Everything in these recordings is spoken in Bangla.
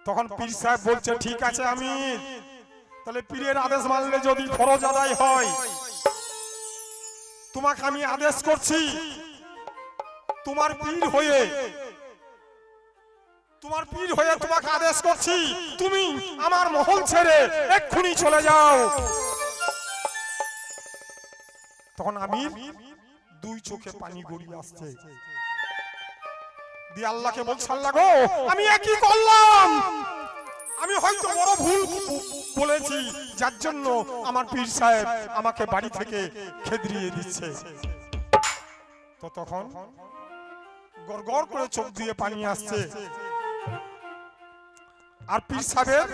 তখন পীর সাহেব বলছে ঠিক আছে আমি তাহলে পীরের আদেশ মানলে যদি ফরজ আদায় হয় তোমাকে আমি আদেশ করছি তোমার পীর হয়ে তোমাকে আদেশ করছি তুমি আমার মহল ছেড়ে এক্ষুনি চলে যাও। তখন আমির দুই চোখে পানি গড়িয়ে আসছে, দিয়ে আল্লাহকে বলছে আল্লাহ গো আমি কি করলাম, আমি হয়তো বড় ভুল বলেছি যার জন্য আমার পীর সাহেব আমাকে বাড়ি থেকে খেদরিয়ে দিচ্ছে। তো তখন গড়গড় করে চোখ দিয়ে পানি আসছে, আর পীর সাহেবের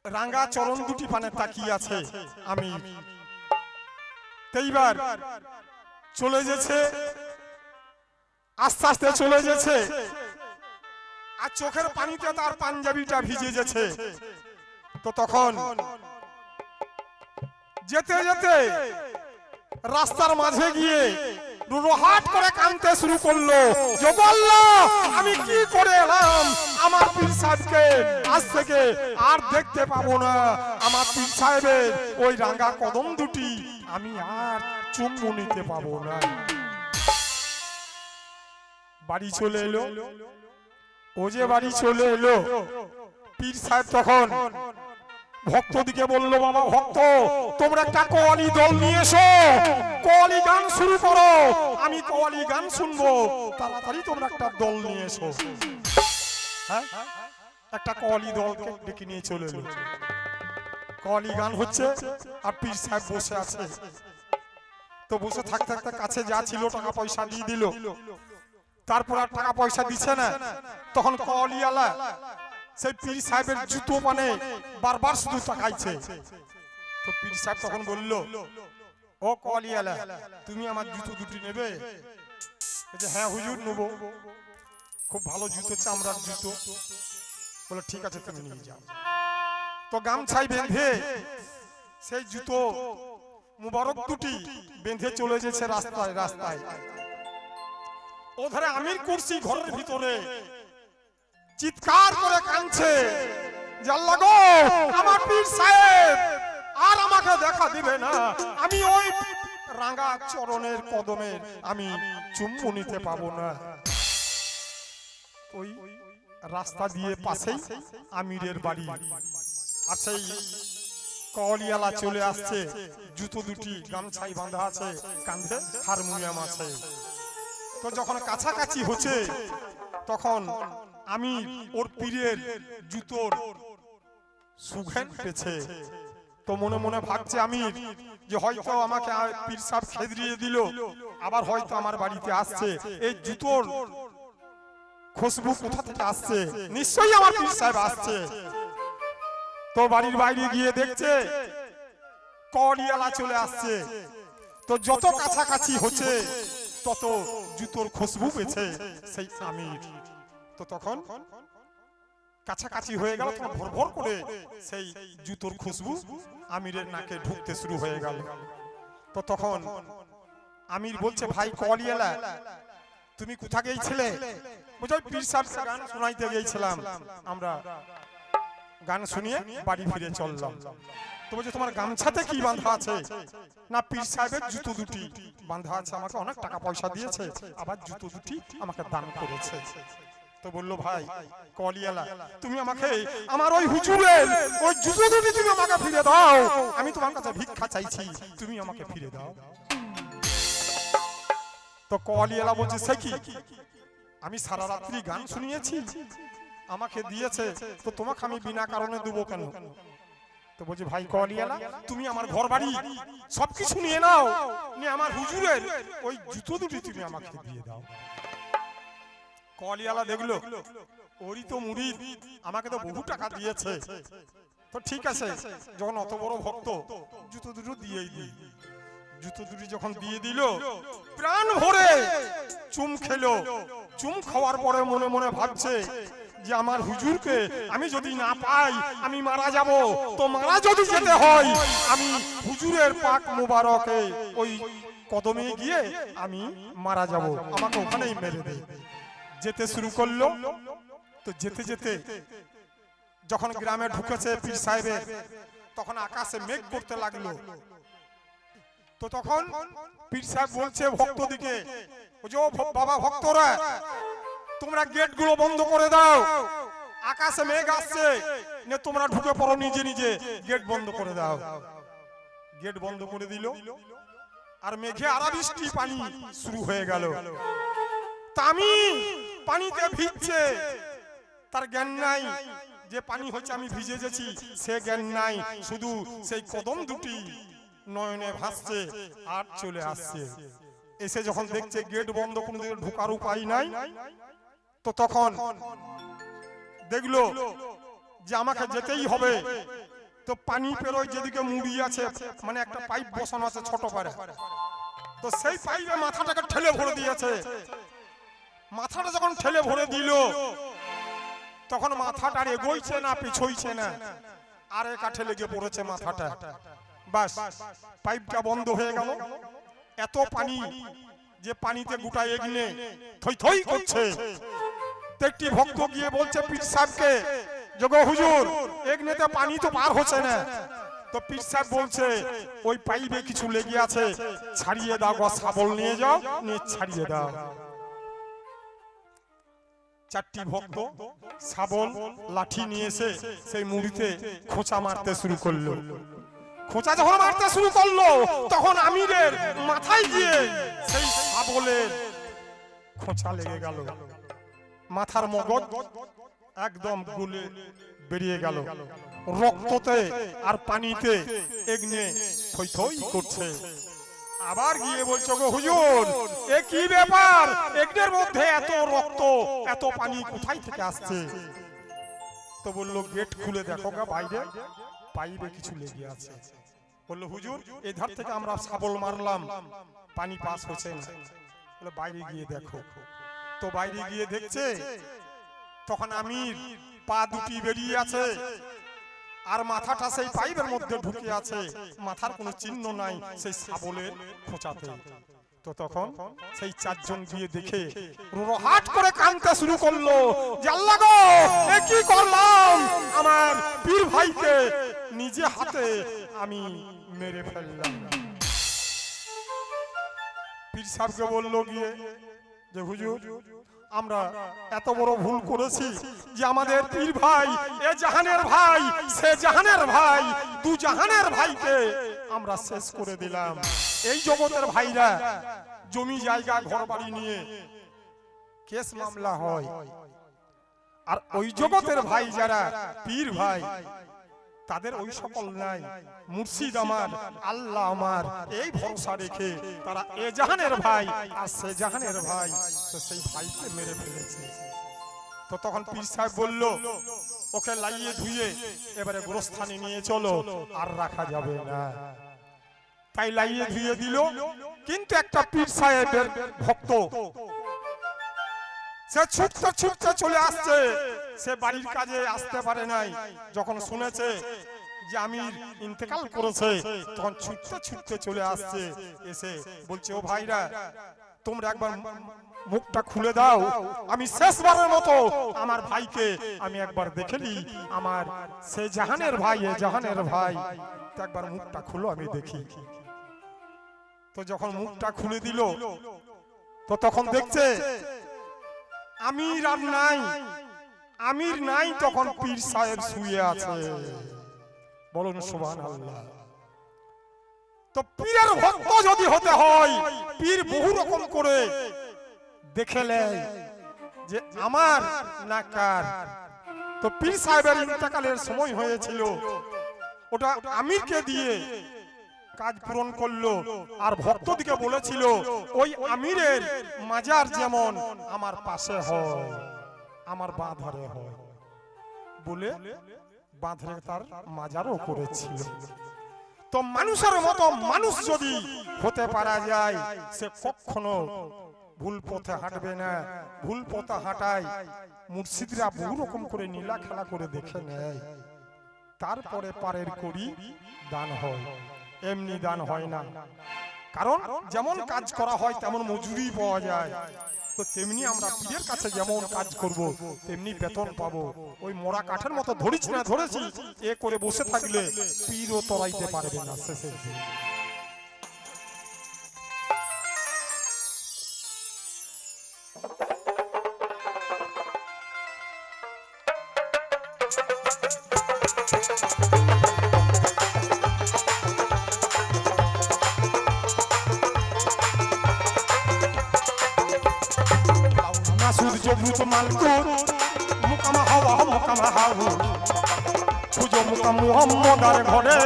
রাঙ্গা চরণ দুটি পানে তাকিয়ে আছে। আমি এইবার চলে যেছে, আস্তে আস্তে চলে যেছে, আর চোখের পানিতে তার পাঞ্জাবিটা ভিজে গেছে। তো তখন যেতে যেতে রাস্তার মাঝে গিয়ে রোহাট করে কাঁদতে শুরু করলো, যে আল্লাহ আমি কি করে এলাম, আমার পীর সাহেবকে আজ থেকে আর দেখতে পাবো না, আমার পীর সাহেবের ওই রাঙ্গা কদম দুটি আমি আর চুম্বু নিতে পাবো না। বাড়ি চলে এলো, ও যে বাড়ি চলে এলো, পীর সাহেব তখন ভক্তদিকে বললো বাবা ভক্ত তোমরা একটা কোয়ালি দল নিয়ে এসো, কোয়ালি গান শুরু করো, আমি কোয়ালি গান শুনবো, তাড়াতাড়ি তোমরা একটা দল নিয়ে এসো। হ্যাঁ, একটা কোয়ালি দলকে ডেকে নিয়ে চলে এলো, কোয়ালি গান হচ্ছে আর পীর সাহেব বসে আছে। তো বসে থাকতে থাকতে কাছে যা ছিল টাকা পয়সা দিয়ে দিল, তারপর আর টাকা পয়সা দিচ্ছে না। তখন কোয়ালিওয়ালা সেই পীর সাহেবের জুতো মানে বারবার শুধু তাকাইছে। তো পীর সাহেব তখন বলল, ও কোয়ালিওয়ালা তুমি আমার জুতো দুটি নেবে? হ্যাঁ হুজুর নেবো, খুব ভালো জুতো, চামড়ার জুতো। বলে ঠিক আছে তুমি নিয়ে যাও। তো গামছাই বেঁধে সেই জুতো মুবারক দুটি বেঁধে চলে যেছে রাস্তায় রাস্তায়। ওধারে আমির কুরসি ঘরের ভিতরে চিৎকার করে কাঁদছে, যে আল্লাহ গো আমার পীর সাহেব আর আমাকে দেখা দিবে না, আমি ওই রাঙ্গা চরণের কদমের আমি চুম্বু নিতে পাবো না। ওই রাস্তা দিয়ে পাশেই আমিরের বাড়ি, আর সেই কওয়ালিওয়ালা চলে আসছে, জুতো দুটি গামছাই বাঁধা আছে, কাঁধে হারমোনিয়াম আছে। তো যখন কাছাকাছি হচ্ছে তখন আমি ওর পীরের জুতোর সুঘ্রাণ পেয়েছে। তো মনে মনে ভাবছে আমি যে হয়তো আমাকে পীর সাহেব খেদরিয়ে দিল, আবার হয়তো আমার বাড়িতে আসছে, এই জুতোর খুশবু কোথা থেকে আসছে, নিশ্চয়ই আমার পীর সাহেব আসছে। তো বাড়ির বাইরে গিয়ে দেখছে কওয়ালিওয়ালা চলে আসছে। তো যত কাছাকাছি হচ্ছে তত জুতোর খুশবু পেয়েছে সেই আমির। তো তখন কাছাকাছি হয়ে গেল, তখন ভর ভর করে সেই জুতোর খুশবু আমিরের নাকে ঢুকতে শুরু হয়ে গেল। তো তখন আমির বলছে, ভাই কওয়ালিওয়ালা তুমি কোথা গিয়েছিলে? বুঝো পীর সাহেবকে গান শোনাইতে গিয়েছিলাম, আমরা গান শুনিয়ে বাড়ি ফিরে চললাম। তো বলছে তোমার গামছাতে কি বাঁধা আছে? না পীর সাহেবের জুতো দুটি বাঁধা আছে, আমাকে অনেক টাকা পয়সা দিয়েছে, আবার জুতো দুটি আমাকে দান করেছে। তো বললো ভাই কওয়ালিওয়ালা তুমি আমাকে আমার ওই হুজুরের ওই জুতো দুটি তুমি আমাকে ফিরে দাও, আমি তোমার কাছে ভিক্ষা চাইছি, তুমি আমাকে ফিরে দাও। তো কওয়ালিওয়ালা বলছে সে কি, আমি সারা রাত্রি গান শুনিয়েছি, আমাকে দিয়েছে, তো তোমাকে আমি বিনা কারণে দেবো কেন? তো বলছে ভাই কওয়ালিওয়ালা তুমি আমার ঘর বাড়ি সবকিছু নিয়ে নাও, নিয়ে আমার হুজুরের ওই জুতো দুটি তুমি আমাকে দিয়ে দাও। কওয়ালিওয়ালা দেখলো ওরই তো মুরিদ, আমাকে তো বহু টাকা দিয়েছে, তো ঠিক আছে যখন অত বড় ভক্ত জুতো দুটো দিয়েই দিই। জুতো দুটি যখন দিয়ে দিল, প্রাণ ভরে চুম খেলো। চুম খাওয়ার পরে মনে মনে ভাবছে যে আমার হুজুরকে আমি যদি না পাই আমি মারা যাব, তো মারা যদি যেতে হয় আমি হুজুরের পাক মুবারকে ওই কদমে গিয়ে আমি মারা যাব, আমাকে ওখানেই মেরে দে। যেতে শুরু করলো। তো তো যেতে যেতে যখন গ্রামে ঢুকেছে পীর সাহেবের, তখন আকাশে মেঘ করতে লাগলো। তো তখন পীর সাহেব বলছে ভক্তদিকে, বাবা ভক্তরা, তোমরা গেট গুলো বন্ধ করে দাও, আকাশে মেঘ আসছে, তোমরা ঢুকে পড়ো নিজে নিজে, গেট বন্ধ করে দাও। গেট বন্ধ করে দিল, আর মেঘে আরা বৃষ্টি পানি শুরু হয়ে গেল। আমি পানিতে ভিজছে, তার জ্ঞান নাই যে পানি হচ্ছে আমি ভিজে গেছি, সে জ্ঞান নাই, শুধু সেই কদম দুটি নয়নে ভাসছে আর চলে আসছে। এসে যখন দেখছে গেট বন্ধ, কোনো দিকে ঢোকার উপায় নাই, তো তখন দেখলো যে আমাকে যেতেই হবে। তো পানি পেরোয় যেদিকে মুড়ি আছে, মানে একটা পাইপ বসানো আছে ছোট করে, তো সেই পাইপে মাথাটাকে ঠেলে ভরে দিয়েছে। মাথাটা যখন ঠেলে ভরে দিল, তখন মাথাটা আর এগোইছে না পিছইছে না, আর কাঠে লেগে পড়েছে মাথাটা। বাস, পাইপটা বন্ধ হয়ে গেল। এত পানি যে পানিতে গোটা এগনে থই থই করছে। একটি ভক্ত গিয়ে বলছে পীর সাহেবকে, যোগো হুজুর, এগনেতে পানি তো পার হচ্ছে না। তো পীর সাহেব বলছে, ওই পাইপে কিছু লেগে আছে, ছাড়িয়ে দাও গো, শাবল নিয়ে যাও, নিয়ে ছাড়িয়ে দাও। চারটি ভক্ত শাবল লাঠি নিয়ে এসে সেই মুড়িতে খোঁচা মারতে শুরু করলো। খোঁচা যখন মারতে শুরু করলো, তখন আমিরের মাথায় গিয়ে সেই শাবলের খোঁচা লেগে গেল। মাথার মগজ একদম গুলে বেরিয়ে গেল, রক্ততে আর পানিতে এগনে থই থই করছে। আবার গিয়ে বলছো গো হুজুর, এ কি ব্যাপার, এগনের মধ্যে এত রক্ত, এত পানি কোথায় থেকে আসছে? তো বললো, গেট খুলে দেখো গা, বাইরে পাইপে কিছু লেগে আছে। বললো, হুজুর, এই ধার থেকে আমরা শাবল মারলাম, পানি পাস হচ্ছে না। বলে, বাইরে গিয়ে দেখো। তো বাইরে গিয়ে দেখছে, তখন আমির পা দুটি বেরিয়ে আছে, আর মাথাটা সেই পাইপের মধ্যে ঢুকে আছে, মাথার কোনো চিহ্ন নাই সেই শাবলের খোঁচাতে। তো তখন সেই চারজন গিয়ে দেখে রোহাট করে কাঁদতে শুরু করলো, যে আল্লাহ গো, এ কি করলাম, আমার পীর ভাইকে নিজে হাতে আমি মেরে ফেললাম। পীর সাহেবকে বললো গিয়ে যে হুজুর, আমরা এত বড় ভুল করেছি যে আমাদের পীর ভাই, এ জাহানের ভাই, সে জাহানের ভাই, দু জাহানের ভাইকে আমরা শেষ করে দিলাম। এই জগতের ভাইরা জমি জায়গা ঘর বাড়ি নিয়ে কেস মামলা হয়, আর ওই জগতের ভাই যারা পীর ভাই, তাদের ওই সকল নাই। মুর্শিদ আমার, আল্লাহ আমার, এই ভরসা রেখে তারা এ জাহানের ভাই আর সে জাহানের ভাই, তো সেই ভাইকে মেরে ফেলেছে। তো তখন পীর সাহেব বলল, ওকে লাইয়ে ধুয়ে এবারে গোরস্থানে নিয়ে চলো, আর রাখা যাবে না। তাই লাইয়ে ধুয়ে দিল। কিন্তু একটা পীর সাহেবের ভক্ত, সে ছুটতে ছুটতে চলে আসছে, সে বাড়ির কাজে আসতে পারে নাই। যখন শুনেছে যে আমির ইন্তেকাল করেছে, তখন ছুটতে ছুটতে চলে আসছে, এসে বলছে, ও ভাইরা, তোমরা একবার মুখটা খুলে দাও, আমি শেষবারের মতো আমার ভাইকে আমি একবার দেখে নি, আমার সে জাহানের ভাই, এ জাহানের ভাই, তো একবার মুখটা খুলো, আমি দেখি। তো যখন মুখটা খুলে দিল, তো তখন দেখছে আমির আর নাই, আমির নাই, তখন পীর সাহেব শুয়ে আছে। বলুন সুবহানাল্লাহ। তো পীরের ভক্ত যদি হতে হয়, পীর বহু রকম করে দেখেলে যে আমার না কার। তো পীর সাহেবের ইন্তেকালের সময় হয়েছিল, ওটা আমিরকে দিয়ে কাজ পূরণ করলো, আর ভক্তদিকে বলেছিল ওই আমিরের মাজার যেমন আমার পাশে হয়, আমার বাঁ ধারে হয় বলে বাঁ ধারে তার মাজারও করেছিল। তো মানুষের মতো মানুষ যদি হতে পারা যায়, সে কখনো ভুল পথে হাঁটবে না। ভুল পথে হাঁটায় মুর্শিদরা বহু রকম করে নীলা খেলা করে দেখে নেয়, তারপরে পারের করি দান হয়, এমনি দান হয় না। কারণ যেমন কাজ করা হয় তেমন মজুরি পাওয়া যায়। তো তেমনি আমরা পীরের কাছে যেমন কাজ করব তেমনি বেতন পাবো। ওই মোড়া কাঠের মতো ধরেছি না ধরেছি এ করে বসে থাকলে পীরও তরাইতে পারবে না শেষের দিন। সূর্য ভূত মালকুত মুকামা হাওয়া মুকামা হাওু পুজো মুকাম মুহাম্মদার ঘরে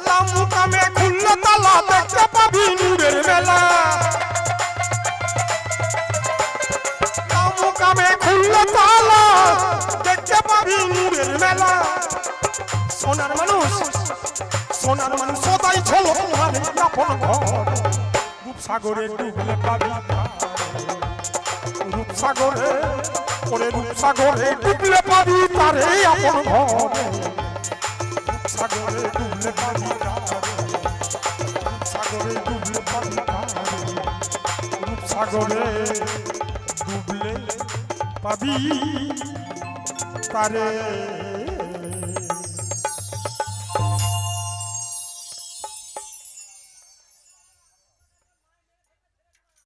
লাম মুকামে খুললে তালা দেখতে পাবি নূরের মেলা। লাম মুকামে খুললে তালা দেখতে পাবি নূরের মেলা। সোনার মানুষ সোনার মানুষ সদাই ঝলক মানে আপন ঘর। রূপসাগরে ডুবলে পাবি রূপসাগরে ওরে রূপসাগরে ডুবলে পাবি তারে আপন ঘর। রূপসাগরে ডুবলে পাবি রূপসাগরে ডুবলে পাবি রূপসাগরে ডুবলে পাবি তারে